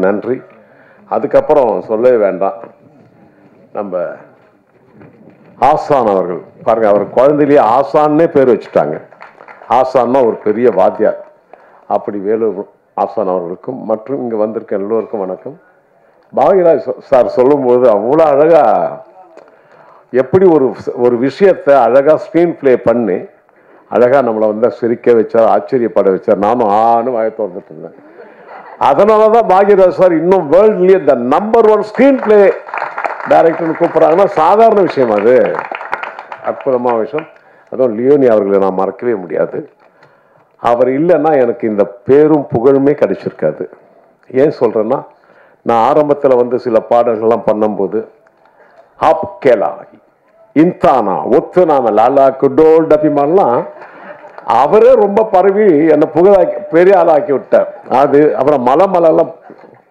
நன்றி. அதுக்கப்புறம் சொல்லவே வேண்டாம், நம்ம ஆசான் அவர்கள் பாருங்க, அவர் குழந்தையிலேயே ஆசான்னே பேர் வச்சுட்டாங்க. ஆசான்னா ஒரு பெரிய வாத்தியார். அப்படி வேலூர் ஆசான் அவர்களுக்கும் மற்றும் இங்கே வந்திருக்க எல்லோருக்கும் வணக்கம். பாக்யராஜ் சார் சொல்லும்போது அவ்வளோ அழகா எப்படி ஒரு விஷயத்தை அழகா ஸ்க்ரீன் பிளே பண்ணி அழகா நம்மளை வந்து சிரிக்க வச்சார், ஆச்சரியப்பட வச்சார். நானும் ஆன்னு வாயை திறந்துட்டு இருந்தேன். அதனாலதான் பாக்யராஜ் சார் இன்னும் வேர்ல்ட்லயே த நம்பர் 1 ஸ்கிரீன் பிளே டைரக்டர்னு கூப்பிடுறாங்கன்னா சாதாரண விஷயம், அது அற்புதமான விஷயம். அதுவும் லியோனி அவர்களை நான் மறக்கவே முடியாது. அவர் இல்லைன்னா எனக்கு இந்த பேரும் புகழுமே கிடைச்சிருக்காது. ஏன் சொல்றேன்னா, நான் ஆரம்பத்தில் வந்து சில பாடல்கள்லாம் பண்ணும்போது ஹாப் கேலா இன்தானா ஒத்து நாம லாலா குடோல் டபிமான்லாம் அவரே ரொம்ப பரவி என்னை புகழாக்கி பெரிய ஆளாக்கி விட்டார். அது அப்புறம் மலை மலைலாம்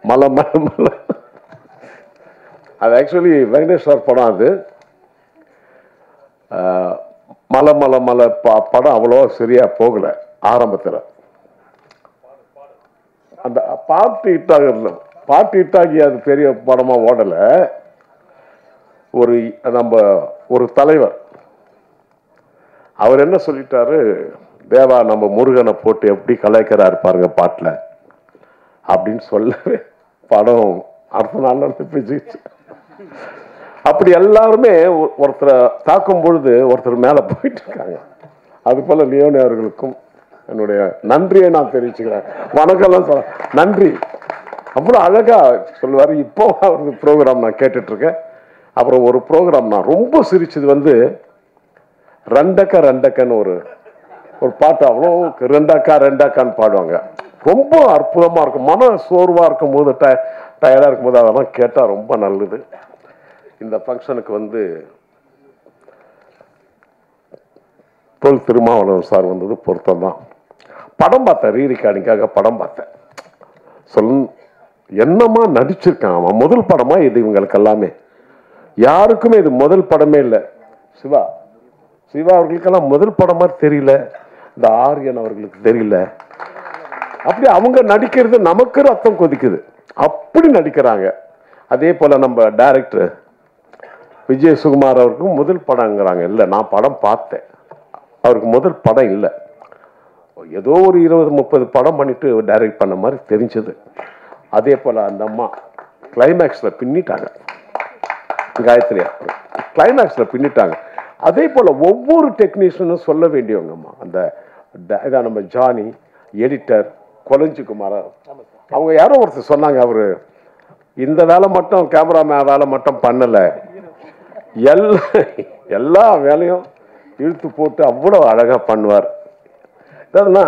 மலை மலை மலை அது ஆக்சுவலி வெங்கடேஷ் சார் படம். அது மலை மலை மலை படம் அவ்வளோ சரியா போகல ஆரம்பத்தில். அந்த பாட்டு இட்டாகி அது பெரிய படமா ஓடலை. ஒரு தலைவர் அவர் என்ன சொல்லிட்டாரு, தேவா நம்ம முருகனை போட்டு எப்படி கலாய்க்கிறாரு பாருங்க பாட்டில் அப்படின்னு சொல்லவே படம் அடுத்த நாள் பிச்சுச்சு. அப்படி எல்லாருமே ஒருத்தரை தாக்கும் பொழுது ஒருத்தர் மேலே போயிட்டு இருக்காங்க. அது போல லியோனி அவர்களுக்கும் என்னுடைய நன்றியை நான் தெரிவிச்சுக்கிறேன். வணக்கம்லாம் சொல்ல நன்றி. அவ்வளோ அழகா சொல்லுவார். இப்போ அவருக்கு ப்ரோக்ராம் நான் கேட்டுட்டு இருக்கேன். அப்புறம் ஒரு ப்ரோக்ராம் நான் ரொம்ப சிரிச்சது வந்து ரெண்டக்கா ரெண்டக்கன்னு ஒரு பாட்டு, அவ்வளோ ரெண்டாக்கான்னு பாடுவாங்க. ரொம்ப அற்புதமாக இருக்கும். மன சோர்வாக இருக்கும் போது டயர்டாக இருக்கும் போது அதெல்லாம் கேட்டால் ரொம்ப நல்லது. இந்த ஃபங்க்ஷனுக்கு வந்து தொல் திருமாவளவன் சார் வந்தது பொருத்தம் தான். படம் பார்த்தேன், ரீரிகார்டிங்காக படம் பார்த்தேன். என்னமா நடிச்சிருக்கான் அவன். முதல் படமா இது இவங்களுக்கு எல்லாமே, யாருக்குமே இது முதல் படமே இல்லை. சிவா அவர்களுக்கெல்லாம் முதல் படம் மாதிரி தெரியல. இந்த ஆரியன் அவர்களுக்கு தெரியல. அப்படி அவங்க நடிக்கிறது நமக்கு ரத்தம் கொதிக்குது, அப்படி நடிக்கிறாங்க. அதே போல நம்ம டைரக்டர் விஜய் சுகுமார் அவருக்கும் முதல் படங்கிறாங்க. இல்லை, நான் படம் பார்த்தேன், அவருக்கு முதல் படம் இல்லை. ஏதோ ஒரு 20-30 படம் பண்ணிட்டு டைரக்ட் பண்ண மாதிரி தெரிஞ்சது. அதே போல அந்த அம்மா கிளைமேக்ஸ்ல பின்னிட்டாங்க, காயத்ரியா கிளைமேக்ஸ்ல பின்னிட்டாங்க. அதே போல ஒவ்வொரு டெக்னீஷியனும் சொல்ல வேண்டியவங்கம்மா. அந்த இதான் நம்ம ஜானி எடிட்டர் கொலஞ்சிக்குமார், அவங்க யாரோ ஒருத்தர் சொன்னாங்க, அவரு இந்த வேலை மட்டும் கேமராமேன் வேலை மட்டும் பண்ணல, எல்லா வேலையும் இழுத்து போட்டு அவ்வளோ அழகா பண்ணுவார். அதாவதுன்னா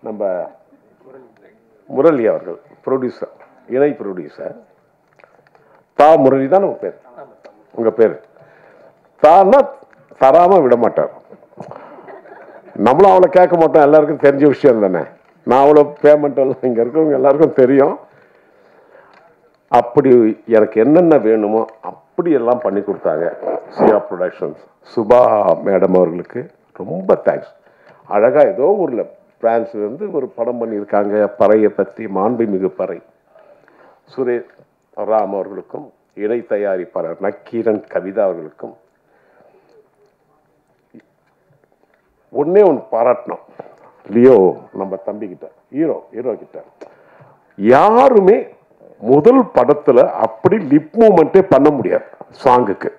நம்ம முரளி அவர்கள் ப்ரொடியூசர், இணை ப்ரொடியூசர். முரளி தான் உங்க பேர். தான்னா தராம விட மாட்டார். நம்மளும் அவளை கேட்க மாட்டோம், எல்லாருக்கும் தெரிஞ்ச விஷயம் தானே. நான் அவ்வளோ பேமெண்ட் எல்லாம் இங்க இருக்கவங்க எல்லாருக்கும் தெரியும். அப்படி எனக்கு என்னென்ன வேணுமோ அப்படி எல்லாம் பண்ணி கொடுத்தாங்க சியா ப்ரொடக்ஷன்ஸ். சுபா மேடம் அவர்களுக்கு ரொம்ப தேங்க்ஸ். அழகா ஏதோ ஊர்ல பிரான்ஸ்ல இருந்து ஒரு படம் பண்ணியிருக்காங்க பறையை பற்றி, மாண்புமிகு பறை. சுரேஷ் ராம் அவர்களுக்கும் இணை தயாரிப்பாளர் நக்கீரன் கவிதா அவர்களுக்கும் ஒன்னே ஒன்று பாராட்டணும். லியோ நம்ம தம்பி கிட்ட, ஹீரோ கிட்ட யாருமே முதல் படத்துல அப்படி லிப் மூமெண்டே பண்ண முடியாது. சாங்குக்கு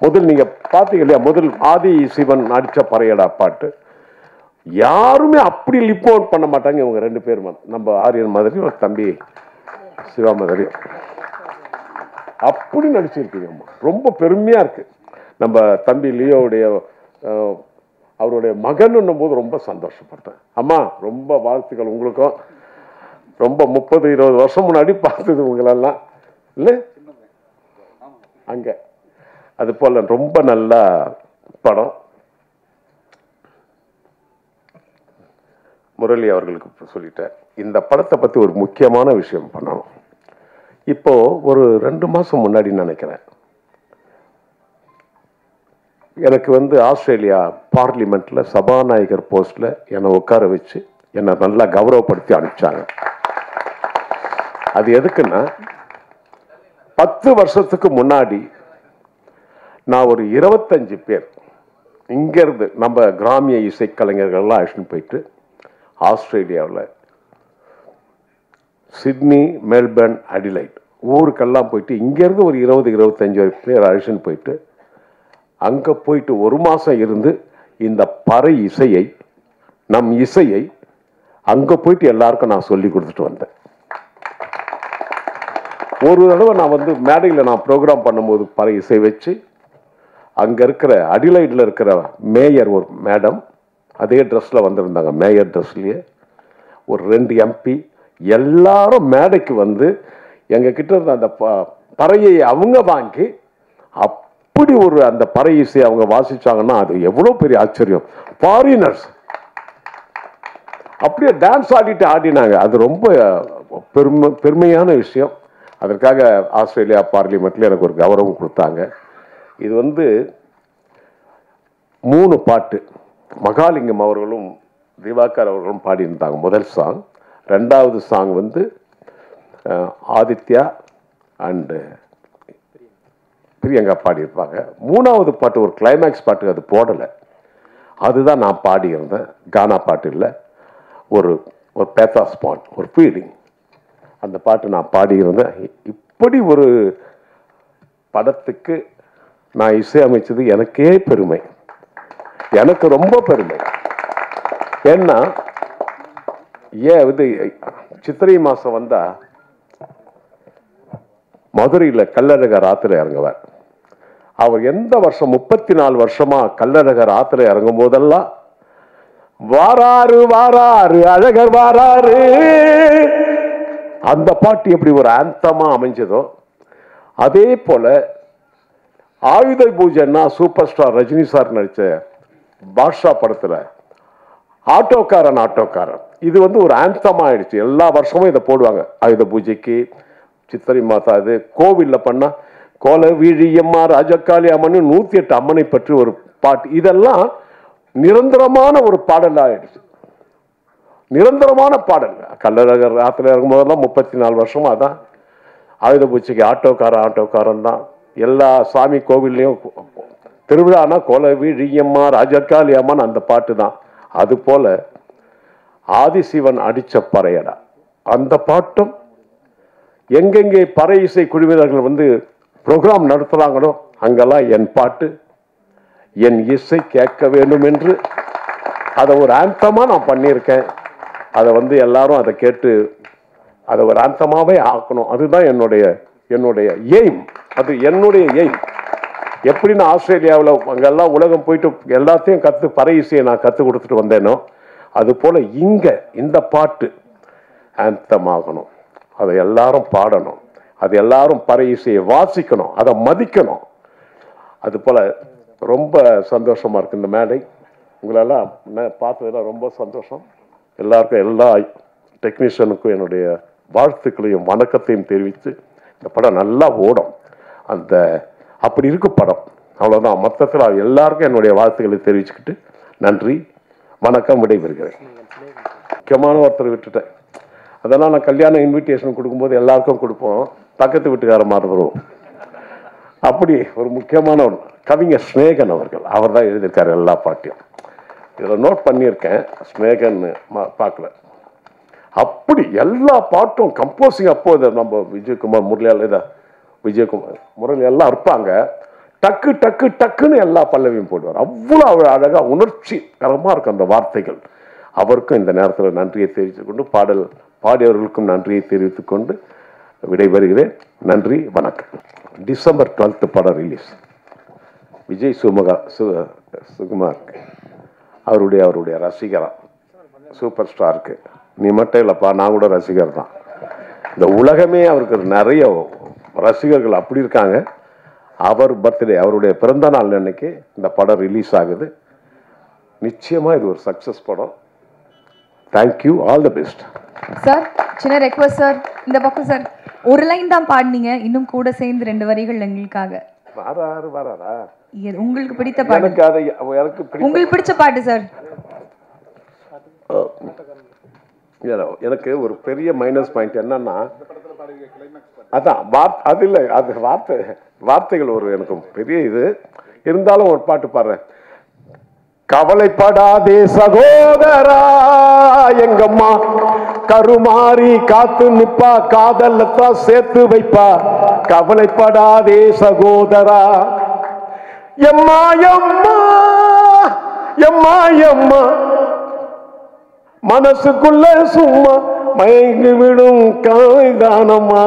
முதல் நீங்க பாத்தீங்க இல்லையா, முதல் ஆதி சிவன் நடிச்ச பறையடா பாட்டு யாருமே அப்படி லிப் மூமெண்ட் பண்ண மாட்டாங்க. இவங்க 2 பேரும் நம்ம ஆரியன் மாதிரி ஒரு தம்பி சிவா மாதிரி அப்படி நடிச்சிருக்கீங்கம்மா. ரொம்ப பெருமையா இருக்கு. நம்ம தம்பி லியோவுடைய அவருடைய மகன் போது ரொம்ப சந்தோஷப்பட்டேன். அம்மா ரொம்ப வாழ்த்துக்கள் உங்களுக்கும். ரொம்ப 30-20 வருஷம் முன்னாடி பார்த்தது உங்களெல்லாம் இல்லை அங்க. அது போல ரொம்ப நல்ல படம். முரளி அவர்களுக்கு சொல்லிட்டேன். இந்த படத்தை பத்தி ஒரு முக்கியமான விஷயம் பண்ணணும். இப்போ ஒரு 2 மாசம் முன்னாடி நினைக்கிறேன், எனக்கு வந்து ஆஸ்திரேலியா பார்லிமெண்ட்ல சபாநாயகர் போஸ்ட்ல என்னை உட்கார வச்சு என்னை நல்லா கௌரவப்படுத்தி அனுப்பிச்சாங்க. அது எதுக்குன்னா 10 வருஷத்துக்கு முன்னாடி நான் ஒரு 25 பேர் இங்கேருந்து நம்ம கிராமிய இசைக்கலைஞர்கள்லாம் அழைச்சிட்டு போயிட்டு ஆஸ்திரேலியாவில் சிட்னி, மெல்பர்ன், அடிலைட் ஊருக்கெல்லாம் போயிட்டு இங்கேருந்து ஒரு 20-25 பேர் அழைச்சிட்டு போயிட்டு அங்கே போயிட்டு 1 மாதம் இருந்து இந்த பறை இசையை, நம் இசையை அங்கே போயிட்டு எல்லாருக்கும் நான் சொல்லி கொடுத்துட்டு வந்தேன். ஒரு தடவை நான் வந்து மேடையில் நான் ப்ரோக்ராம் பண்ணும்போது பறை இசை வச்சு அங்கே இருக்கிற அடிலைட்டில் இருக்கிற மேயர் ஒரு மேடம் அதே ட்ரெஸ்ஸில் வந்திருந்தாங்க. மேயர் ட்ரெஸ்லேயே ஒரு 2 MP எல்லாரும் மேடைக்கு வந்து எங்ககிட்ட இருந்த அந்த பறையை அவங்க வாங்கி அப்படி ஒரு அந்த பறை இசை அவங்க வாசிச்சாங்கன்னா அது எவ்வளோ பெரிய ஆச்சரியம். ஃபாரினர்ஸ் அப்படியே டான்ஸ் ஆடினாங்க. அது ரொம்ப பெருமையான விஷயம். அதற்காக ஆஸ்திரேலியா பார்லிமெண்ட்ல எனக்கு ஒரு கௌரவம் கொடுத்தாங்க. இது வந்து 3 பாட்டு மகாலிங்கம் அவர்களும் திவாகர் அவர்களும் பாடியிருந்தாங்க. முதல் சாங். 2வது சாங் வந்து ஆதித்யா அண்டு பிரியங்கா பாடியிருப்பாங்க. 3வது பாட்டு ஒரு கிளைமேக்ஸ் பாட்டு, அது போடலை. அதுதான் நான் பாடியிருந்தேன். கானா பாட்டு இல்லை, ஒரு பேத்தாஸ் பாட், ஒரு ஃபீலிங். அந்த பாட்டு நான் பாடியிருந்தேன். இப்படி ஒரு படத்துக்கு நான் இசையமைச்சது எனக்கே பெருமை, எனக்கு ரொம்ப பெருமை. ஏன்னா இது சித்திரை மாதம் வந்தால் மதுரையில் கள்ளழகர் ஆற்றுல இறங்குவார். அவர் எந்த வருஷம் 34 வருஷமா கள்ளழகர் ஆற்றுல இறங்கும் போதெல்லாம் வாராரு வாராரு அழகர் வாராரு, அந்த பாட்டு எப்படி ஒரு ஆந்தமா அமைஞ்சதோ அதே போல ஆயுத பூஜைன்னா சூப்பர் ஸ்டார் ரஜினி சார் நடிச்ச பாட்ஷா படத்துல ஆட்டோக்காரன் இது வந்து ஒரு ஆந்தமா ஆயிடுச்சு. எல்லா வருஷமும் இதை போடுவாங்க. ஆயுத பூஜைக்கு, சித்திரை மாதம், அது கோவில்ல பண்ணா கோல வீழியம்மா ராஜக்காளி அம்மன் 108 அம்மனை பற்றி ஒரு பாட்டு. இதெல்லாம் நிரந்தரமான ஒரு பாடல் ஆயிடுச்சு. நிரந்தரமான பாடல். கள்ளழகர் ஆத்துல இருக்கும் போதெல்லாம் 34 வருஷமா தான் ஆயுத பூஜைக்கு ஆட்டோக்காரன் தான். எல்லா சாமி கோவில்லையும் திருவிழானா கோல வீழியம்மா ராஜக்காளி அம்மன் அந்த பாட்டு தான். அது போல ஆதிசிவன் அடிச்ச பறையடா அந்த பாட்டும் எங்கெங்கே பறை இசை குழுவினர்கள் வந்து ப்ரோக்ராம் நடத்துறாங்களோ அங்கெல்லாம் என் பாட்டு, என் இசை கேட்க வேண்டும் என்று அதை ஒரு ஆந்தமா நான் பண்ணியிருக்கேன். அதை வந்து எல்லாரும் அதை கேட்டு அதை ஒரு ஆந்தமாவே ஆக்கணும். அதுதான் என்னுடைய எய்ம். அது என்னுடைய எய்ம். எப்படி நான் ஆஸ்திரேலியாவில் அங்கெல்லாம் உலகம் போயிட்டு எல்லாத்தையும் பறை இசையை நான் கற்றுக் கொடுத்துட்டு வந்தேனோ அது போல இங்கே இந்த பாட்டு ஆந்தமாகணும். அதை எல்லாரும் பாடணும், அது எல்லாரும் பறை இசையை வாசிக்கணும், அதை மதிக்கணும். அது போல ரொம்ப சந்தோஷமா இருக்கு இந்த மேடை. உங்களெல்லாம் பார்த்ததெல்லாம் ரொம்ப சந்தோஷம். எல்லாருக்கும், எல்லா டெக்னீஷியனுக்கும் என்னுடைய வாழ்த்துக்களையும் வணக்கத்தையும் தெரிவித்து இந்த படம் நல்லா ஓடும். அப்படி இருக்கு படம். அவ்வளோதான். மொத்தத்தில் எல்லாருக்கும் என்னுடைய வாழ்த்துக்களை தெரிவிச்சுக்கிட்டு நன்றி, வணக்கம், விடைபெறுகிறேன். முக்கியமான ஒருத்தர் விட்டுட்டேன். அதெல்லாம் நான் கல்யாண இன்விடேஷன் கொடுக்கும்போது எல்லாருக்கும் கொடுப்போம், பக்கத்து வீட்டுக்கார மாதிரி வருவோம். அப்படி ஒரு முக்கியமானவர் கவிஞர் ஸ்நேகன் அவர்கள், அவர் தான் எழுதியிருக்காரு எல்லா பாட்டையும். இதில் நோட் பண்ணியிருக்கேன், ஸ்நேகன் பார்க்கல. அப்படி எல்லா பாட்டும் கம்போசிங் அப்போ நம்ம விஜயகுமார் முரளி எல்லாம் இருப்பாங்க. டக்கு டக்கு டக்குன்னு எல்லா பல்லவியும் போடுவார். அவ்வளோ அழகா உணர்ச்சிகரமாக இருக்கும் அந்த வார்த்தைகள். அவருக்கும் இந்த நேரத்தில் நன்றியை தெரிவித்துக் கொண்டு, பாடியவர்களுக்கும் நன்றியை தெரிவித்துக் கொண்டு விடைபெறுகிறேன். நன்றி, வணக்கம். டிசம்பர் 12 படம் ரிலீஸ். விஜய் சுகுமார் அவருடைய ரசிகரா, சூப்பர் ஸ்டாருக்கு. நீ மட்டும் இல்லைப்பா, நான் கூட ரசிகர் தான். இந்த உலகமே அவருக்கு நிறைய ரசிகர்கள் அப்படி இருக்காங்க. அவர் பர்த்டே, அவருடைய பிறந்த நாள் அன்னைக்கு இந்த படம் ரிலீஸ் ஆகுது. நிச்சயமா இது ஒரு சக்சஸ் படம். Thank you, all the best. Sir, சின்ன ரெக்வெஸ்ட் சார், இந்த பக்கம் சார். ஒரு லைன் தான் பாடுனீங்க, இன்னும் கூட சேர்ந்து 2 வரிகள் எங்களுக்காக. வராரா உங்களுக்கு பிடித்த பாட்டு, எனக்கு பிடிச்ச உங்களுக்கு பிடிச்ச பாட்டு சார். எனக்கு ஒரு பெரிய மைனஸ் பாயிண்ட் என்னன்னா, அதான் அது இல்லை, அது வார்த்தைகள் ஒரு எனக்கு பெரிய இது இருந்தாலும் ஒரு பாட்டு பாடுறேன். கவலைப்படாதே சகோதரா, எங்கம்மா கருமாறி காத்து நிப்பா, காதலத்தான் சேர்த்து வைப்பா. கவலைப்படாதே சகோதரா, எம்மா எம்மா எம்மா எம்மா, மனசுக்குள்ள சும்மா மயங்கி விடும் காய்தானம்மா.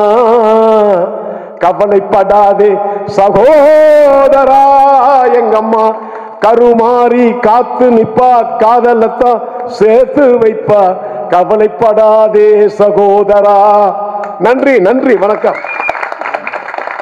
கவலைப்படாதே சகோதரா, எங்கம்மா கருமாறி காத்து நிப்பா, காதலத்தான் சேர்த்து வைப்பா. கவலைப்படாதே சகோதரா. நன்றி, நன்றி, வணக்கம்.